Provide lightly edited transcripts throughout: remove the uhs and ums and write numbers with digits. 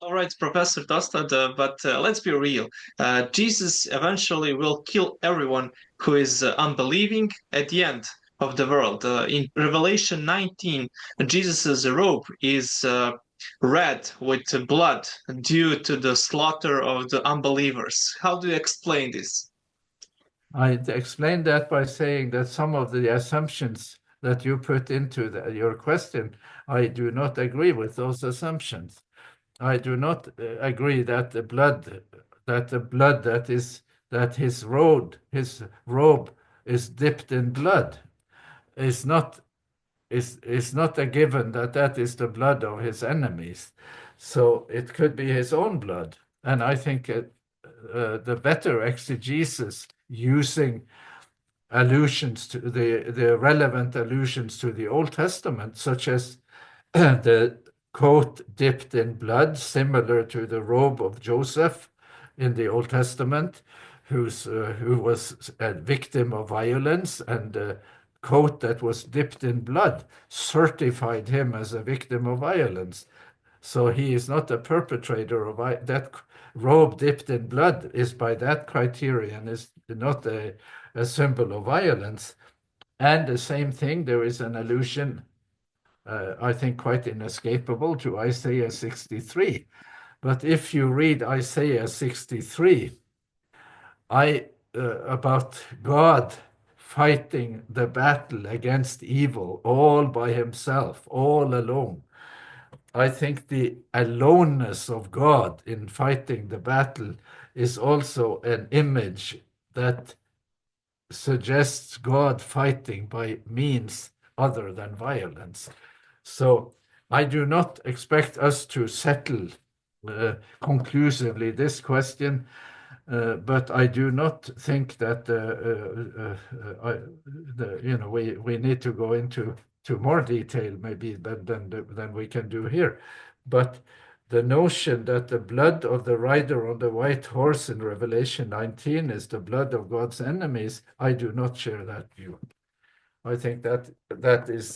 All right, Professor Tostad, but let's be real. Jesus eventually will kill everyone who is unbelieving at the end of the world. In Revelation 19, Jesus' robe is red with blood due to the slaughter of the unbelievers. How do you explain this? I explained that by saying that some of the assumptions that you put into your question, I do not agree with those assumptions. I do not agree that the blood that his robe is dipped in blood is not is not a given that is the blood of his enemies. So it could be his own blood. And I think the better exegesis using allusions to the relevant allusions to the Old Testament, such as the coat dipped in blood, similar to the robe of Joseph in the Old Testament, who was a victim of violence, and the coat that was dipped in blood certified him as a victim of violence. So he is not a perpetrator of that. Robe dipped in blood is by that criterion is not a symbol of violence. And the same thing, there is an allusion, I think quite inescapable, to Isaiah 63. But if you read Isaiah 63, about God fighting the battle against evil all by himself, all alone. I think the aloneness of God in fighting the battle is also an image that suggests God fighting by means other than violence. So I do not expect us to settle conclusively this question, but I do not think that we need to go into more detail maybe than we can do here. But the notion that the blood of the rider on the white horse in Revelation 19 is the blood of God's enemies, I do not share that view. I think that is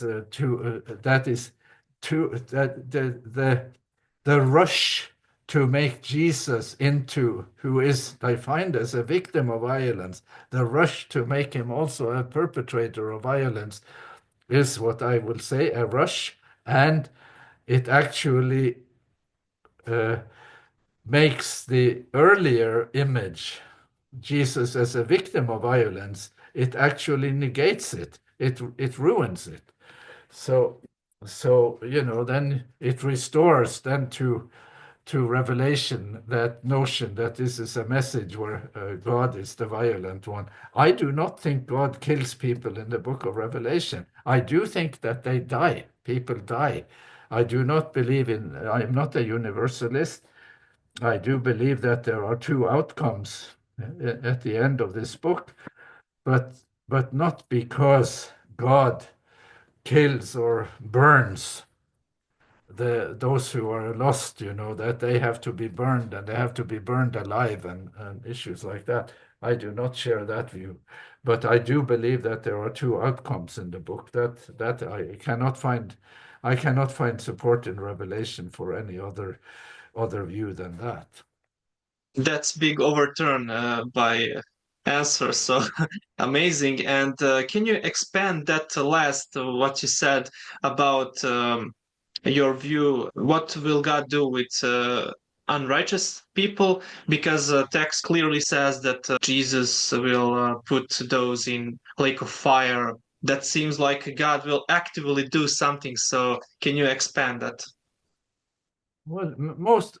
the rush to make Jesus into who is defined as a victim of violence, the rush to make him also a perpetrator of violence is what I will say a rush, and it actually makes the earlier image, Jesus as a victim of violence, it actually negates it. It ruins it. So then it restores then to Revelation that notion that this is a message where God is the violent one. I do not think God kills people in the book of Revelation. I do think that they die. People die. I do not believe in, I'm not a universalist. I do believe that there are two outcomes at the end of this book, but not because God kills or burns those who are lost, that they have to be burned and they have to be burned alive and issues like that. I do not share that view. But I do believe that there are two outcomes in the book that I cannot find support in Revelation for any other view than that. That's big overturn by answer. So amazing. And can you expand that last what you said about your view? What will God do with unrighteous people? Because text clearly says that Jesus will put those in lake of fire. That seems like God will actively do something. So can you expand that? Well,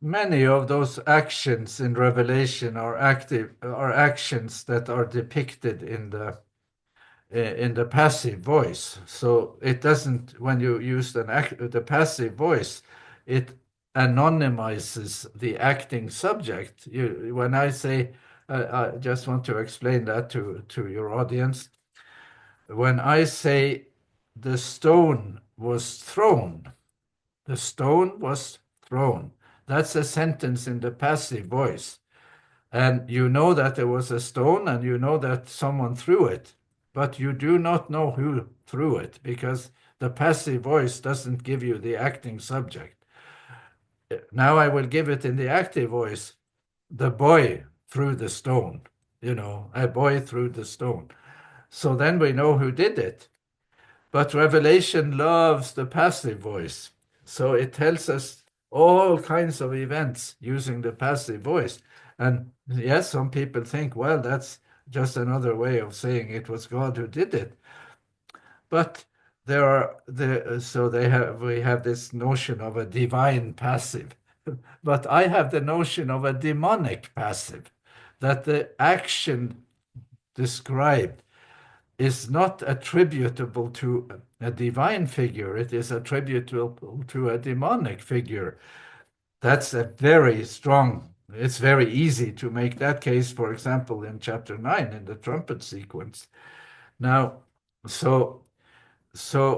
many of those actions in Revelation are actions that are depicted in the passive voice. So it doesn't, when you use the passive voice, it anonymizes the acting subject. When I say, I just want to explain that to your audience. When I say the stone was thrown, the stone was thrown. That's a sentence in the passive voice. And you know that there was a stone and you know that someone threw it, but you do not know who threw it because the passive voice doesn't give you the acting subject. now I will give it in the active voice. The boy threw the stone, a boy threw the stone. So then we know who did it. But Revelation loves the passive voice. So it tells us all kinds of events using the passive voice. And yes, some people think, well, that's just another way of saying it was God who did it. But we have this notion of a divine passive. But I have the notion of a demonic passive, that the action described is not attributable to a divine figure, it is attributable to a demonic figure. That's a very strong, it's very easy to make that case, for example, in chapter 9 in the trumpet sequence. Now, so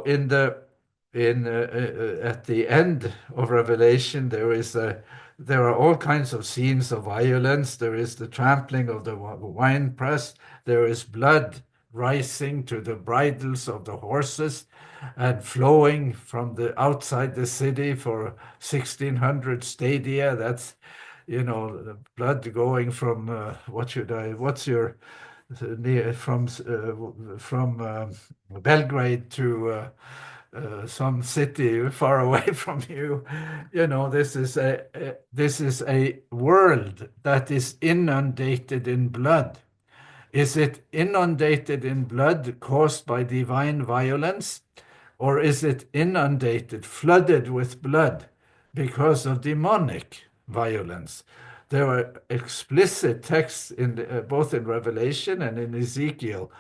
in at the end of Revelation, there are all kinds of scenes of violence. There is the trampling of the winepress. There is blood rising to the bridles of the horses and flowing from the outside the city for 1,600 stadia. That's, the blood going from from Belgrade to some city far away from you. This is a world that is inundated in blood. Is it inundated in blood caused by divine violence, or is it inundated, flooded with blood because of demonic violence? There are explicit texts both in Revelation and in Ezekiel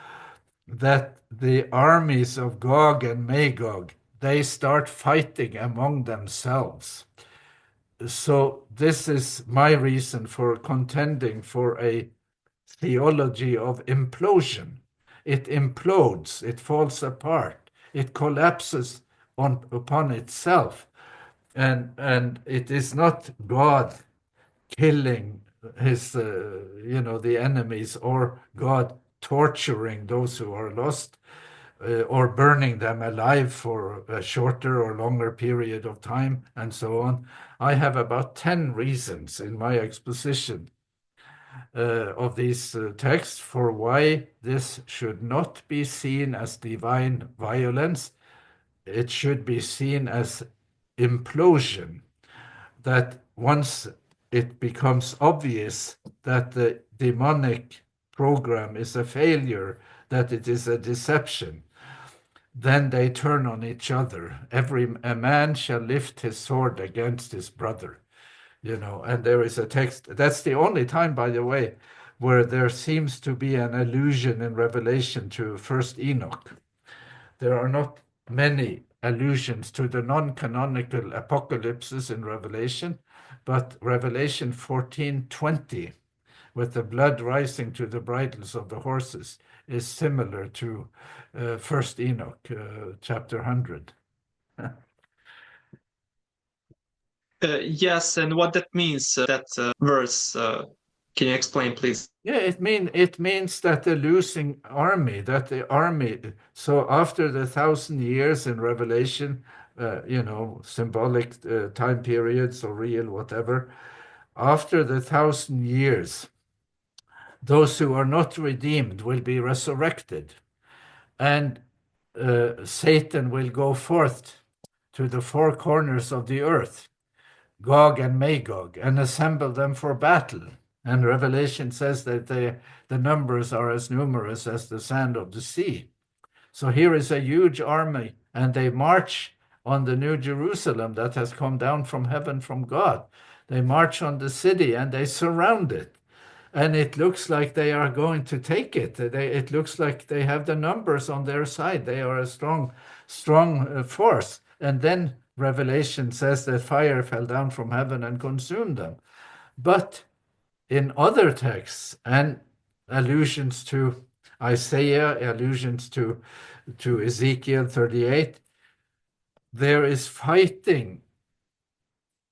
that the armies of Gog and Magog, they start fighting among themselves. So this is my reason for contending for a theology of implosion. It implodes, it falls apart, it collapses upon itself. And it is not God killing the enemies, or God torturing those who are lost, or burning them alive for a shorter or longer period of time, and so on. I have about 10 reasons in my exposition of these texts for why this should not be seen as divine violence. It should be seen as implosion, that once it becomes obvious that the demonic program is a failure, that it is a deception, then they turn on each other. A man shall lift his sword against his brother. And there is a text. That's the only time, by the way, where there seems to be an allusion in Revelation to First Enoch. There are not many allusions to the non-canonical apocalypses in Revelation, but Revelation 14:20, with the blood rising to the bridles of the horses, is similar to First Enoch, chapter 100. Yes, and what that means, that verse, can you explain, please? Yeah, it means that the losing army, so after the 1,000 years in Revelation, symbolic time periods or real, whatever, after the 1,000 years, those who are not redeemed will be resurrected, and Satan will go forth to the four corners of the earth, Gog and Magog, and assemble them for battle. And Revelation says that the numbers are as numerous as the sand of the sea. So here is a huge army, and they march on the New Jerusalem that has come down from heaven from God. They march on the city and they surround it. And it looks like they are going to take it. It looks like they have the numbers on their side. They are a strong force. And then Revelation says that fire fell down from heaven and consumed them. But in other texts and allusions to Isaiah, allusions to Ezekiel 38, there is fighting.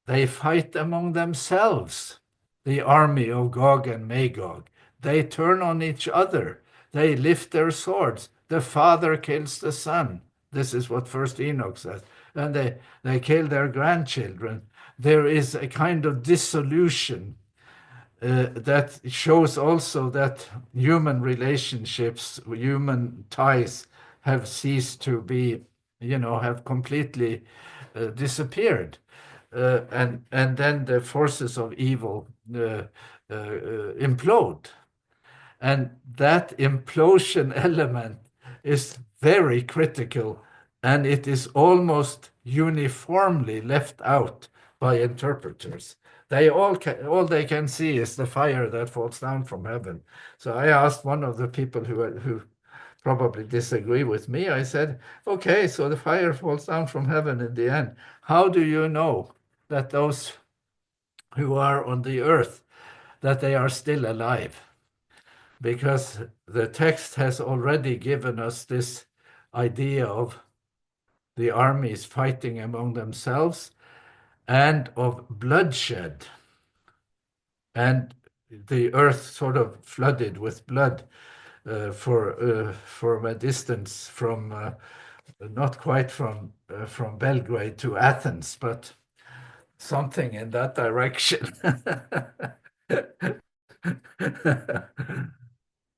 They fight among themselves, the army of Gog and Magog. They turn on each other. They lift their swords. The father kills the son. This is what First Enoch says. And they kill their grandchildren. there is a kind of dissolution that shows also that human relationships, human ties have ceased to be, have completely disappeared. And then the forces of evil implode. And that implosion element is very critical, and it is almost uniformly left out by interpreters. All they can see is the fire that falls down from heaven. So I asked one of the people who probably disagree with me. I said, okay, so the fire falls down from heaven in the end. How do you know that those who are on the earth, that they are still alive? Because the text has already given us this idea of the armies fighting among themselves and of bloodshed, and the earth sort of flooded with blood for a distance from not quite from Belgrade to Athens, but something in that direction.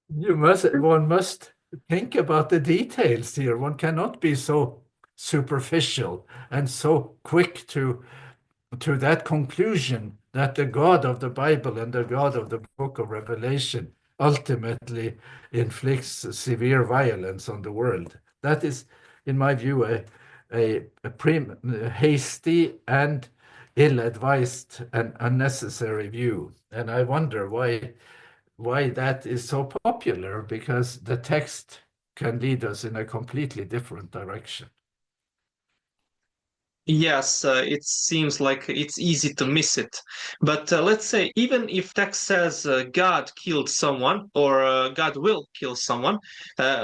One must think about the details here. One cannot be so superficial and so quick to that conclusion that the God of the Bible and the God of the book of Revelation ultimately inflicts severe violence on the world. That is, in my view, a hasty and ill-advised and unnecessary view. And I wonder why that is so popular, because the text can lead us in a completely different direction. Yes, it seems like it's easy to miss it. But let's say, even if text says God killed someone or God will kill someone,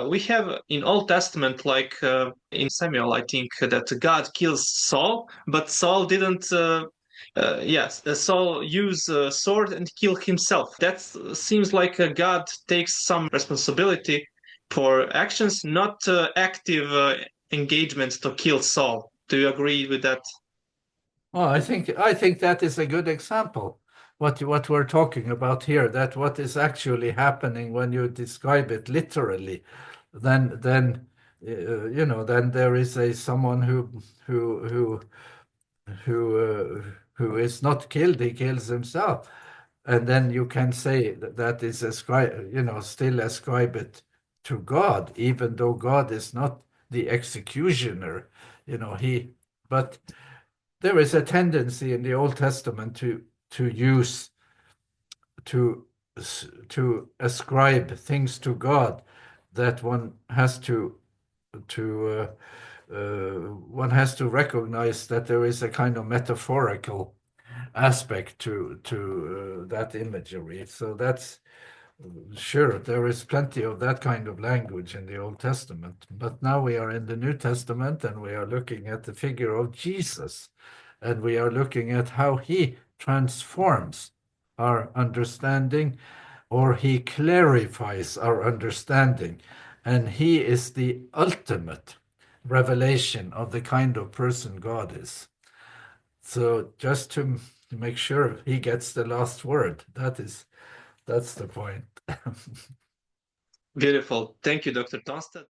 we have in Old Testament, like in Samuel, I think that God kills Saul, but Saul didn't. Yes, Saul used a sword and kill himself. That seems like God takes some responsibility for actions, not active engagement to kill Saul. Do you agree with that? Well, I think that is a good example. What we're talking about here, that what is actually happening when you describe it literally, then then there is someone who is not killed, he kills himself, and then you can say that is still ascribe it to God, even though God is not the executioner, but there is a tendency in the Old Testament to use to ascribe things to God that to one has to recognize that there is a kind of metaphorical aspect to that imagery. So that's sure, there is plenty of that kind of language in the Old Testament. But now we are in the New Testament, and we are looking at the figure of Jesus, and we are looking at how he transforms our understanding, or he clarifies our understanding. And he is the ultimate revelation of the kind of person God is. So just to make sure he gets the last word, that's the point. Beautiful. Thank you, Dr. Tonstad.